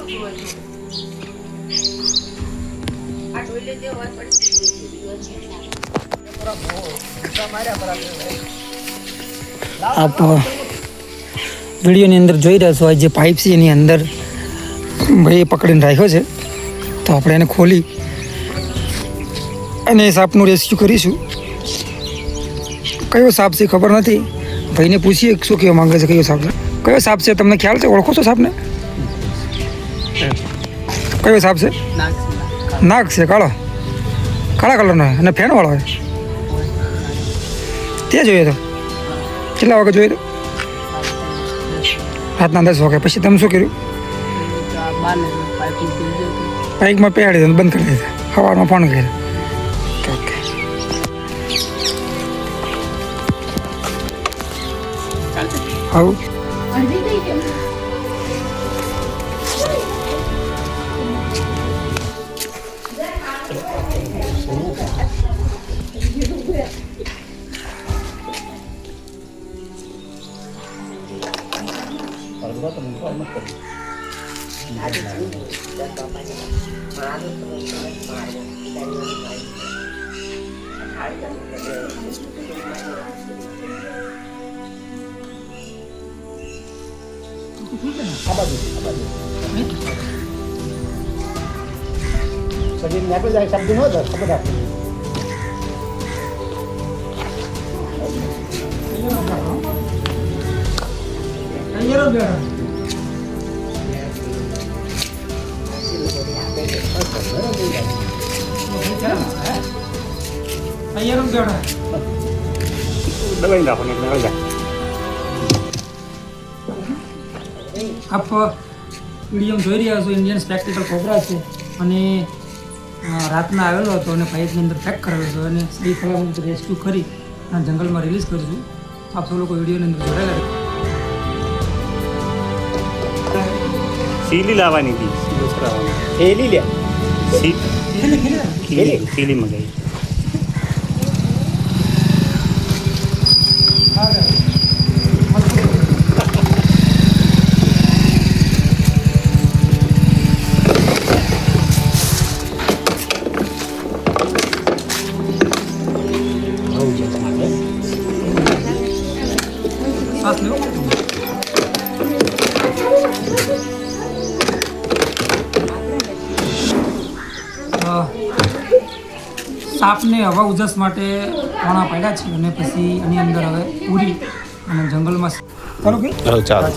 આપ વિડીયોની અંદર જોઈ રહ્યા છો આ જે પાઇપ છે એની અંદર ભાઈ પકડીને રાખ્યો છે, તો આપણે એને ખોલી અને સાપનું રેસ્ક્યુ કરીશું. કયો સાપ છે ખબર નથી, ભાઈને પૂછીએ શું કહેવા માંગે છે. કયો સાપ છે તમને ખ્યાલ છે? ઓળખો છો સાપને? કયો સાપ છે? નાગ છે. કાળા કલરનો અને ફેણવાળો હોય. તે જોયો તો કેટલા વાગે જોયો તો? રાતના 10 વાગે. પછી તમે શું કર્યું? બાઇકમાં પહેરી દીધું, બંધ કરી દીધા. સવારમાં ફોન કર્યો. ઓકે. આવું આપ વિડીયો જોઈ રહ્યા છો. ઇન્ડિયન સ્પેક્ટિકલ કોબરા છે અને રાતના આવેલો હતો અને પાઇપની અંદર પેક કરેલો હતો અને સહી સલામત રેસ્ક્યુ કરી અને જંગલમાં રિલીઝ કરીશું. આપ સૌ લોકો વિડીયોની અંદર જોડાયેલા. સીલી લાવવાની હતી. સીલી લે સીલી મંગાવી. સાપને હવા ઉજાસ માટે પોણા પાડ્યા છે અને પછી એની અંદર હવે પૂરી અને જંગલમાં ચાલુ કે ચાલુ